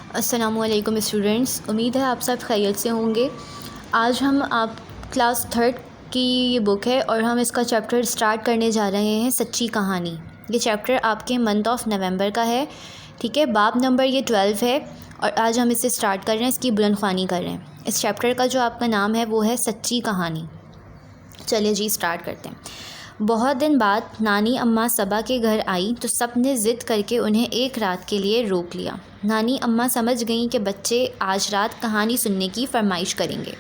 السلام علیکم اسٹوڈنٹس، امید ہے آپ سب خیریت سے ہوں گے۔ آج ہم آپ کلاس 3 کی یہ بک ہے اور ہم اس کا چیپٹر سٹارٹ کرنے جا رہے ہیں، سچی کہانی۔ یہ چیپٹر آپ کے منتھ آف نومبر کا ہے، ٹھیک ہے۔ باب نمبر یہ 12 ہے اور آج ہم اسے سٹارٹ کر رہے ہیں، اس کی بلند خوانی کر رہے ہیں۔ اس چیپٹر کا جو آپ کا نام ہے وہ ہے سچی کہانی۔ چلے جی سٹارٹ کرتے ہیں۔ بہت دن بعد نانی اماں صبا کے گھر آئی تو سب نے ضد کر کے انہیں ایک رات کے لیے روک لیا۔ نانی اماں سمجھ گئیں کہ بچے آج رات کہانی سننے کی فرمائش کریں گے۔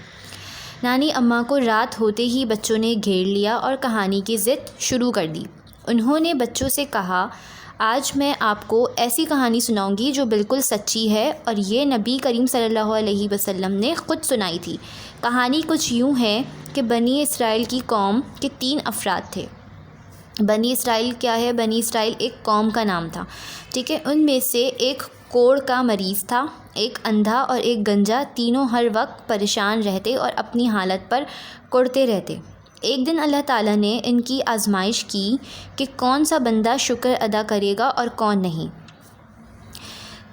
نانی اماں کو رات ہوتے ہی بچوں نے گھیر لیا اور کہانی کی ضد شروع کر دی۔ انہوں نے بچوں سے کہا، آج میں آپ کو ایسی کہانی سناؤں گی جو بالکل سچی ہے اور یہ نبی کریم صلی اللہ علیہ وسلم نے خود سنائی تھی۔ کہانی کچھ یوں ہے کہ بنی اسرائیل کی قوم کے 3 افراد تھے۔ بنی اسرائیل کیا ہے؟ بنی اسرائیل ایک قوم کا نام تھا، ٹھیک ہے۔ ان میں سے ایک کوڑ کا مریض تھا، ایک اندھا اور ایک گنجا، تینوں ہر وقت پریشان رہتے اور اپنی حالت پر کڑتے رہتے۔ ایک دن اللہ تعالیٰ نے ان کی آزمائش کی کہ کون سا بندہ شکر ادا کرے گا اور کون نہیں۔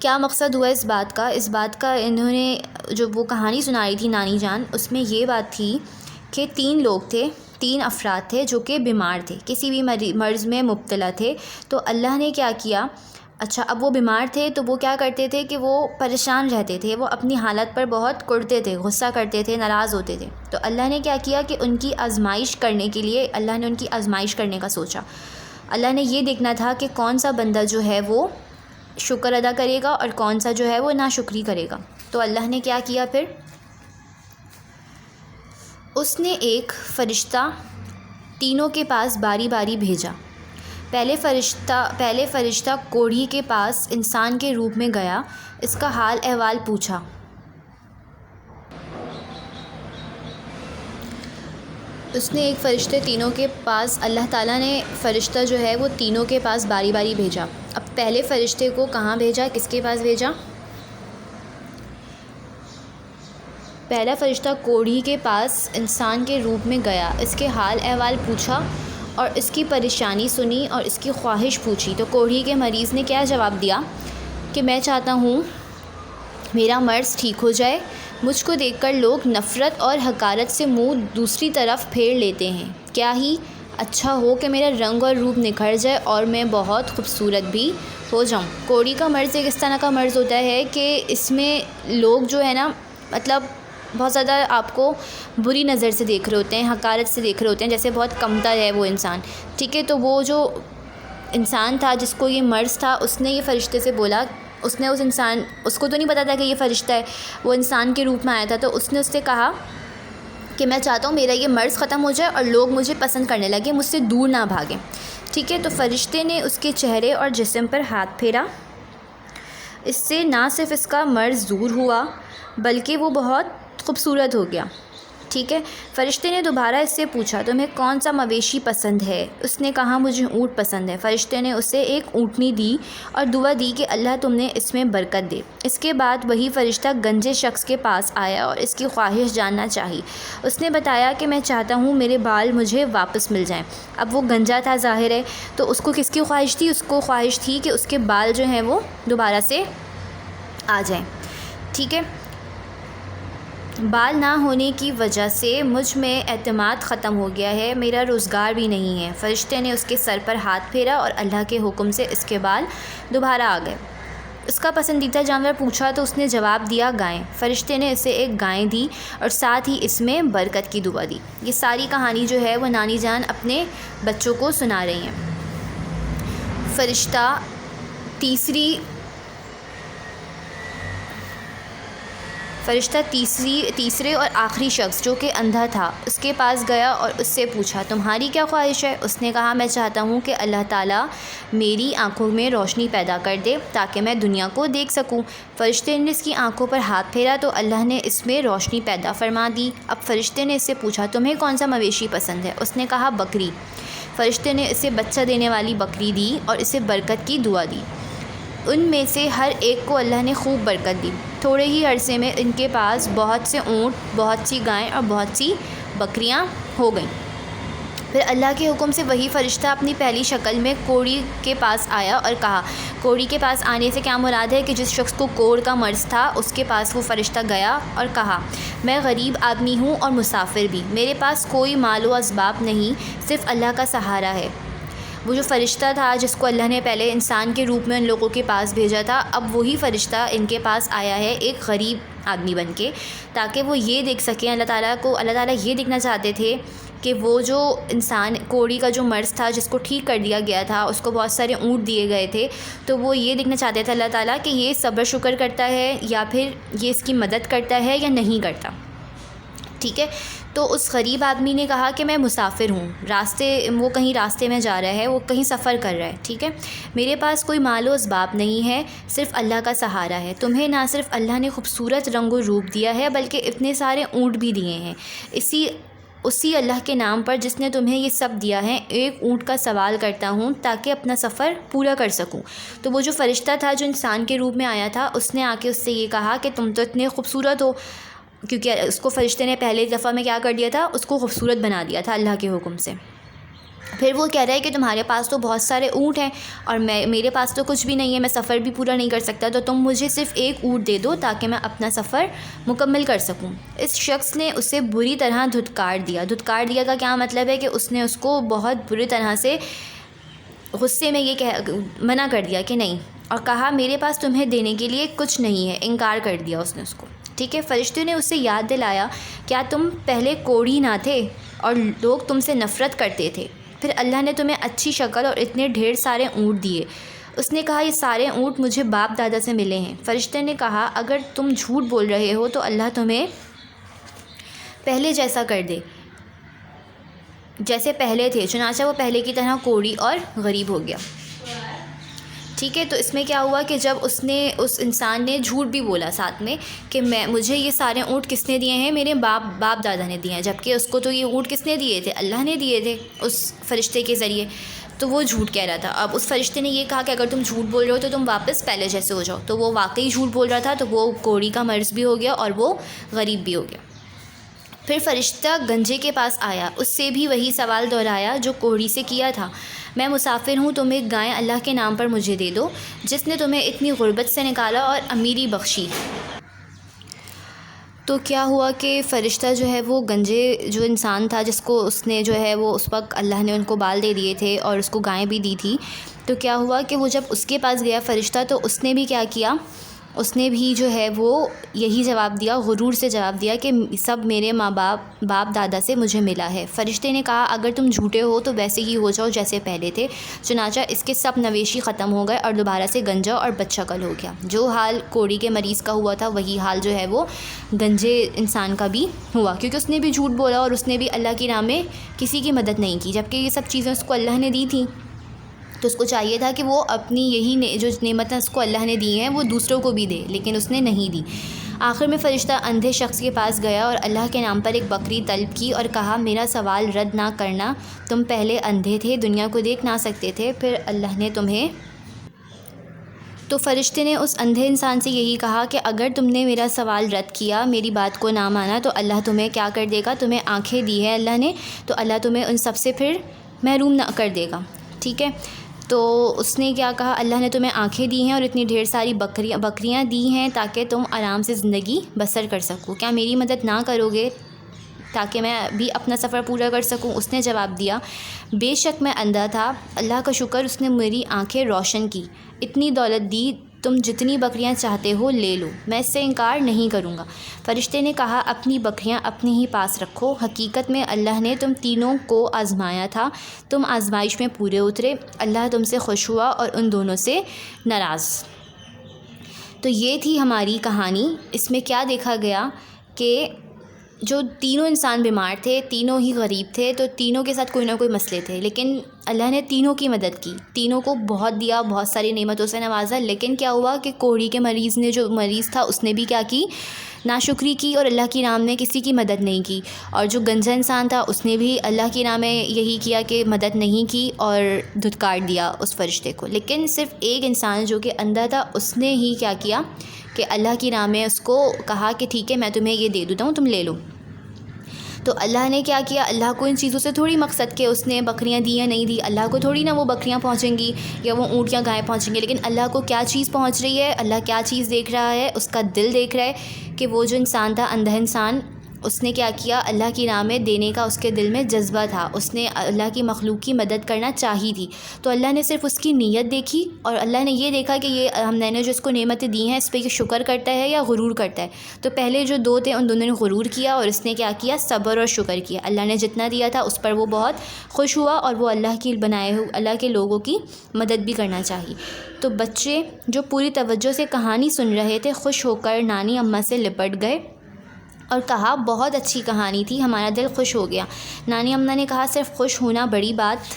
کیا مقصد ہوا اس بات کا؟ اس بات کا انہوں نے جو وہ کہانی سنائی تھی نانی جان، اس میں یہ بات تھی کہ 3 لوگ تھے، 3 افراد تھے جو کہ بیمار تھے، کسی بھی مرض میں مبتلا تھے۔ تو اللہ نے کیا کیا؟ اچھا، اب وہ بیمار تھے تو وہ کیا کرتے تھے کہ وہ پریشان رہتے تھے، وہ اپنی حالت پر بہت کڑتے تھے، غصہ کرتے تھے، ناراض ہوتے تھے۔ تو اللہ نے کیا کیا کہ ان کی آزمائش کرنے کے لیے اللہ نے ان کی آزمائش کرنے کا سوچا۔ اللہ نے یہ دیکھنا تھا کہ کون سا بندہ جو ہے وہ شکر ادا کرے گا اور کون سا جو ہے وہ ناشکری کرے گا۔ تو اللہ نے کیا کیا پھر؟ اس نے ایک فرشتہ تینوں کے پاس باری باری بھیجا۔ پہلے فرشتہ کوڑھی کے پاس انسان کے روپ میں گیا، اس کا حال احوال پوچھا۔ اس نے ایک فرشتے تینوں کے پاس، اللہ تعالیٰ نے فرشتہ جو ہے وہ تینوں کے پاس باری باری بھیجا۔ اب پہلے فرشتے کو کہاں بھیجا؟ کس کے پاس بھیجا؟ پہلا فرشتہ کوڑھی کے پاس انسان کے روپ میں گیا، اس کے حال احوال پوچھا اور اس کی پریشانی سنی اور اس کی خواہش پوچھی۔ تو کوڑھی کے مریض نے کیا جواب دیا کہ میں چاہتا ہوں میرا مرض ٹھیک ہو جائے۔ مجھ کو دیکھ کر لوگ نفرت اور حقارت سے منہ دوسری طرف پھیر لیتے ہیں۔ کیا ہی اچھا ہو کہ میرا رنگ اور روپ نکھر جائے اور میں بہت خوبصورت بھی ہو جاؤں۔ کوڑھی کا مرض ایک اس طرح کا مرض ہوتا ہے کہ اس میں لوگ جو ہے نا، مطلب بہت زیادہ آپ کو بری نظر سے دیکھ رہے ہوتے ہیں، حقارت سے دیکھ رہے ہوتے ہیں، جیسے بہت کمتا ہے وہ انسان، ٹھیک ہے۔ تو وہ جو انسان تھا جس کو یہ مرض تھا، اس نے یہ فرشتے سے بولا، اس کو تو نہیں پتا تھا کہ یہ فرشتہ ہے، وہ انسان کے روپ میں آیا تھا۔ تو اس نے اس سے کہا کہ میں چاہتا ہوں میرا یہ مرض ختم ہو جائے اور لوگ مجھے پسند کرنے لگے، مجھ سے دور نہ بھاگیں، ٹھیک ہے۔ تو فرشتے نے اس کے چہرے اور جسم پر ہاتھ پھیرا۔ اس سے نہ صرف اس کا مرض دور ہوا بلکہ وہ بہت خوبصورت ہو گیا، ٹھیک ہے۔ فرشتے نے دوبارہ اس سے پوچھا، تمہیں کون سا مویشی پسند ہے؟ اس نے کہا مجھے اونٹ پسند ہے۔ فرشتے نے اسے ایک اونٹنی دی اور دعا دی کہ اللہ تم نے اس میں برکت دے۔ اس کے بعد وہی فرشتہ گنجے شخص کے پاس آیا اور اس کی خواہش جاننا چاہی۔ اس نے بتایا کہ میں چاہتا ہوں میرے بال مجھے واپس مل جائیں۔ اب وہ گنجا تھا ظاہر ہے، تو اس کو کس کی خواہش تھی؟ اس کو خواہش تھی کہ اس کے بال جو ہیں وہ دوبارہ سے آ جائیں، ٹھیک ہے۔ بال نہ ہونے کی وجہ سے مجھ میں اعتماد ختم ہو گیا ہے، میرا روزگار بھی نہیں ہے۔ فرشتے نے اس کے سر پر ہاتھ پھیرا اور اللہ کے حکم سے اس کے بال دوبارہ آ گئے۔ اس کا پسندیدہ جانور پوچھا تو اس نے جواب دیا گائے۔ فرشتے نے اسے ایک گائے دی اور ساتھ ہی اس میں برکت کی دعا دی۔ یہ ساری کہانی جو ہے وہ نانی جان اپنے بچوں کو سنا رہی ہیں۔ فرشتہ تیسرے اور آخری شخص جو کہ اندھا تھا اس کے پاس گیا اور اس سے پوچھا، تمہاری کیا خواہش ہے؟ اس نے کہا میں چاہتا ہوں کہ اللہ تعالیٰ میری آنکھوں میں روشنی پیدا کر دے تاکہ میں دنیا کو دیکھ سکوں۔ فرشتے نے اس کی آنکھوں پر ہاتھ پھیرا تو اللہ نے اس میں روشنی پیدا فرما دی۔ اب فرشتے نے اس سے پوچھا تمہیں کون سا مویشی پسند ہے؟ اس نے کہا بکری۔ فرشتے نے اسے بچہ دینے والی بکری دی اور اسے برکت کی دعا دی۔ ان میں سے ہر ایک کو اللہ نے خوب برکت دی۔ تھوڑے ہی عرصے میں ان کے پاس بہت سے اونٹ، بہت سی گائیں اور بہت سی بکریاں ہو گئیں۔ پھر اللہ کے حکم سے وہی فرشتہ اپنی پہلی شکل میں کوڑی کے پاس آیا اور کہا. کوڑی کے پاس آنے سے کیا مراد ہے کہ جس شخص کو کوڑ کا مرض تھا اس کے پاس وہ فرشتہ گیا اور کہا, میں غریب آدمی ہوں اور مسافر بھی, میرے پاس کوئی مال و اسباب نہیں, صرف اللہ کا سہارا ہے. وہ جو فرشتہ تھا جس کو اللہ نے پہلے انسان کے روپ میں ان لوگوں کے پاس بھیجا تھا, اب وہی فرشتہ ان کے پاس آیا ہے ایک غریب آدمی بن کے, تاکہ وہ یہ دیکھ سکیں. اللہ تعالیٰ یہ دیکھنا چاہتے تھے کہ وہ جو انسان کوڑی کا جو مرض تھا جس کو ٹھیک کر دیا گیا تھا, اس کو بہت سارے اونٹ دیے گئے تھے, تو وہ یہ دیکھنا چاہتے تھے اللہ تعالیٰ کہ یہ صبر شکر کرتا ہے یا پھر یہ اس کی مدد کرتا ہے یا نہیں کرتا. ٹھیک ہے, تو اس غریب آدمی نے کہا کہ میں مسافر ہوں, وہ کہیں راستے میں جا رہا ہے, وہ کہیں سفر کر رہا ہے. ٹھیک ہے, میرے پاس کوئی مال و اسباب نہیں ہے, صرف اللہ کا سہارا ہے. تمہیں نہ صرف اللہ نے خوبصورت رنگ و روپ دیا ہے بلکہ اتنے سارے اونٹ بھی دیے ہیں. اسی اللہ کے نام پر جس نے تمہیں یہ سب دیا ہے, ایک اونٹ کا سوال کرتا ہوں تاکہ اپنا سفر پورا کر سکوں. تو وہ جو فرشتہ تھا جو انسان کے روپ میں آیا تھا, اس نے آ کے اس سے یہ کہا کہ تم تو اتنے خوبصورت ہو, کیونکہ اس کو فرشتے نے پہلے دفعہ میں کیا کر دیا تھا, اس کو خوبصورت بنا دیا تھا اللہ کے حکم سے. پھر وہ کہہ رہا ہے کہ تمہارے پاس تو بہت سارے اونٹ ہیں اور میرے پاس تو کچھ بھی نہیں ہے, میں سفر بھی پورا نہیں کر سکتا, تو تم مجھے صرف ایک اونٹ دے دو تاکہ میں اپنا سفر مکمل کر سکوں. اس شخص نے اسے بری طرح دھتکار دیا. دھتکار دیا کا کیا مطلب ہے کہ اس نے اس کو بہت بری طرح سے غصے میں منع کر دیا کہ نہیں, اور کہا میرے پاس تمہیں دینے کے لیے کچھ نہیں ہے. انکار کر دیا اس نے اس کو. ٹھیک ہے, فرشتے نے اسے یاد دلایا, کیا تم پہلے کوڑی نہ تھے اور لوگ تم سے نفرت کرتے تھے, پھر اللہ نے تمہیں اچھی شکل اور اتنے ڈھیر سارے اونٹ دیے. اس نے کہا یہ سارے اونٹ مجھے باپ دادا سے ملے ہیں. فرشتے نے کہا اگر تم جھوٹ بول رہے ہو تو اللہ تمہیں پہلے جیسا کر دے جیسے پہلے تھے. چنانچہ وہ پہلے کی طرح کوڑی اور غریب ہو گیا. ٹھیک ہے, تو اس میں کیا ہوا کہ جب اس انسان نے جھوٹ بھی بولا ساتھ میں کہ مجھے یہ سارے اونٹ کس نے دیے ہیں, میرے باپ دادا نے دیے ہیں, جبکہ اس کو تو یہ اونٹ کس نے دیے تھے, اللہ نے دیے تھے اس فرشتے کے ذریعے. تو وہ جھوٹ کہہ رہا تھا. اب اس فرشتے نے یہ کہا کہ اگر تم جھوٹ بول رہے ہو تو تم واپس پہلے جیسے ہو جاؤ. تو وہ واقعی جھوٹ بول رہا تھا, تو وہ کوڑی کا مرض بھی ہو گیا اور وہ غریب بھی ہو گیا. پھر فرشتہ گنجے کے پاس آیا, اس سے بھی وہی سوال دہرایا جو کوڑی سے کیا تھا, میں مسافر ہوں, تم ایک گائے اللہ کے نام پر مجھے دے دو جس نے تمہیں اتنی غربت سے نکالا اور امیری بخشی. تو کیا ہوا کہ فرشتہ جو ہے وہ گنجے جو انسان تھا جس کو اس نے جو ہے وہ اس وقت اللہ نے ان کو بال دے دیے تھے اور اس کو گائیں بھی دی تھی, تو کیا ہوا کہ وہ جب اس کے پاس گیا فرشتہ, تو اس نے بھی کیا کیا, اس نے بھی جو ہے وہ یہی جواب دیا, غرور سے جواب دیا کہ سب میرے باپ دادا سے مجھے ملا ہے. فرشتے نے کہا اگر تم جھوٹے ہو تو ویسے ہی ہو جاؤ جیسے پہلے تھے. چنانچہ اس کے سب نویشی ختم ہو گئے اور دوبارہ سے گنجا اور بدشکل ہو گیا. جو حال کوڑی کے مریض کا ہوا تھا وہی حال جو ہے وہ گنجے انسان کا بھی ہوا, کیونکہ اس نے بھی جھوٹ بولا اور اس نے بھی اللہ کی راہ میں کسی کی مدد نہیں کی, جبکہ یہ سب چیزیں اس کو اللہ نے دی تھیں. تو اس کو چاہیے تھا کہ وہ اپنی یہی جو نعمتیں اس کو اللہ نے دی ہیں وہ دوسروں کو بھی دے, لیکن اس نے نہیں دی. آخر میں فرشتہ اندھے شخص کے پاس گیا اور اللہ کے نام پر ایک بکری طلب کی اور کہا میرا سوال رد نہ کرنا, تم پہلے اندھے تھے, دنیا کو دیکھ نہ سکتے تھے, پھر اللہ نے تمہیں. تو فرشتے نے اس اندھے انسان سے یہی کہا کہ اگر تم نے میرا سوال رد کیا, میری بات کو نہ مانا, تو اللہ تمہیں کیا کر دے گا, تمہیں آنکھیں دی ہے اللہ نے, تو اللہ تمہیں ان سب سے پھر محروم نہ کر دے گا. ٹھیک ہے, تو اس نے کیا کہا, اللہ نے تمہیں آنکھیں دی ہیں اور اتنی ڈھیر ساری بکریاں دی ہیں تاکہ تم آرام سے زندگی بسر کر سکو, کیا میری مدد نہ کرو گے تاکہ میں بھی اپنا سفر پورا کر سکوں. اس نے جواب دیا بے شک میں اندھا تھا, اللہ کا شکر اس نے میری آنکھیں روشن کی, اتنی دولت دی, تم جتنی بکریاں چاہتے ہو لے لو, میں اس سے انکار نہیں کروں گا. فرشتے نے کہا اپنی بکریاں اپنے ہی پاس رکھو, حقیقت میں اللہ نے تم تینوں کو آزمایا تھا, تم آزمائش میں پورے اترے, اللہ تم سے خوش ہوا اور ان دونوں سے ناراض. تو یہ تھی ہماری کہانی. اس میں کیا دیکھا گیا کہ جو تینوں انسان بیمار تھے, تینوں ہی غریب تھے, تو تینوں کے ساتھ کوئی نہ کوئی مسئلے تھے, لیکن اللہ نے تینوں کی مدد کی, تینوں کو بہت دیا, بہت ساری نعمتوں سے نوازا. لیکن کیا ہوا کہ کوڑی کے مریض نے, جو مریض تھا, اس نے بھی کیا کی, ناشکری کی اور اللہ کی راہ میں کسی کی مدد نہیں کی. اور جو گنجا انسان تھا اس نے بھی اللہ کی راہ میں یہی کیا کہ مدد نہیں کی اور دھتکار دیا اس فرشتے کو. لیکن صرف ایک انسان جو کہ اندھا تھا, اس نے ہی کیا کیا کہ اللہ کی راہ میں اس کو کہا کہ ٹھیک ہے میں تمہیں یہ دے دیتا ہوں, تم لے لو. تو اللہ نے کیا کیا، اللہ کو ان چیزوں سے تھوڑی مقصد کہ اس نے بکریاں دی یا نہیں دی، اللہ کو تھوڑی نا وہ بکریاں پہنچیں گی یا وہ اونٹ یا گائے پہنچیں گی، لیکن اللہ کو کیا چیز پہنچ رہی ہے، اللہ کیا چیز دیکھ رہا ہے، اس کا دل دیکھ رہا ہے کہ وہ جو انسان تھا، اندھا انسان، اس نے کیا کیا، اللہ کی راہ میں دینے کا اس کے دل میں جذبہ تھا، اس نے اللہ کی مخلوق کی مدد کرنا چاہی تھی، تو اللہ نے صرف اس کی نیت دیکھی اور اللہ نے یہ دیکھا کہ یہ ہم نے جو اس کو نعمتیں دی ہیں اس پہ یہ شکر کرتا ہے یا غرور کرتا ہے۔ تو پہلے جو دو تھے ان دونوں نے غرور کیا اور اس نے کیا کیا، صبر اور شکر کیا۔ اللہ نے جتنا دیا تھا اس پر وہ بہت خوش ہوا اور وہ اللہ کی بنائے ہوئے اللہ کے لوگوں کی مدد بھی کرنا چاہی۔ تو بچے جو پوری توجہ سے کہانی سن رہے تھے خوش ہو کر نانی اماں سے لپٹ گئے اور کہا بہت اچھی کہانی تھی، ہمارا دل خوش ہو گیا۔ نانی اماں نے کہا صرف خوش ہونا بڑی بات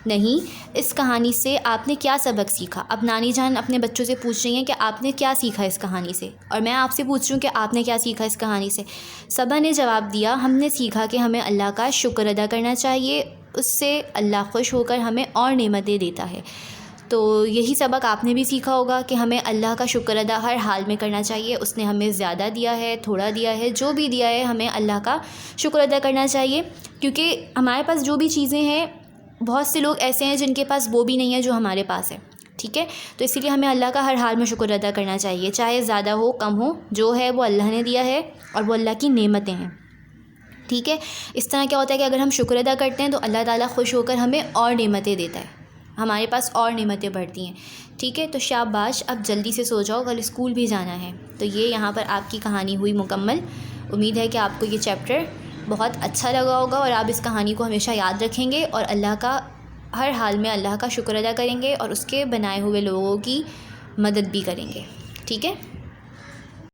نہیں، اس کہانی سے آپ نے کیا سبق سیکھا؟ اب نانی جان اپنے بچوں سے پوچھ رہی ہیں کہ آپ نے کیا سیکھا اس کہانی سے، اور میں آپ سے پوچھ رہی ہوں کہ آپ نے کیا سیکھا اس کہانی سے؟ سبا نے جواب دیا، ہم نے سیکھا کہ ہمیں اللہ کا شکر ادا کرنا چاہیے، اس سے اللہ خوش ہو کر ہمیں اور نعمتیں دیتا ہے۔ تو یہی سبق آپ نے بھی سیکھا ہوگا کہ ہمیں اللہ کا شکر ادا ہر حال میں کرنا چاہیے، اس نے ہمیں زیادہ دیا ہے، تھوڑا دیا ہے، جو بھی دیا ہے ہمیں اللہ کا شکر ادا کرنا چاہیے، کیونکہ ہمارے پاس جو بھی چیزیں ہیں بہت سے لوگ ایسے ہیں جن کے پاس وہ بھی نہیں ہے جو ہمارے پاس ہے، ٹھیک ہے؟ تو اسی لیے ہمیں اللہ کا ہر حال میں شکر ادا کرنا چاہیے، چاہے زیادہ ہو کم ہو، جو ہے وہ اللہ نے دیا ہے اور وہ اللہ کی نعمتیں ہیں، ٹھیک ہے؟ اس طرح کیا ہوتا ہے کہ اگر ہم شکر ادا کرتے ہیں تو اللہ تعالیٰ خوش ہو کر ہمیں اور نعمتیں دیتا ہے، ہمارے پاس اور نعمتیں بڑھتی ہیں، ٹھیک ہے؟ تو شاباش، اب جلدی سے سو جاؤ، کل اسکول بھی جانا ہے۔ تو یہ یہاں پر آپ کی کہانی ہوئی مکمل۔ امید ہے کہ آپ کو یہ چیپٹر بہت اچھا لگا ہوگا اور آپ اس کہانی کو ہمیشہ یاد رکھیں گے اور اللہ کا ہر حال میں اللہ کا شکر ادا کریں گے اور اس کے بنائے ہوئے لوگوں کی مدد بھی کریں گے، ٹھیک ہے؟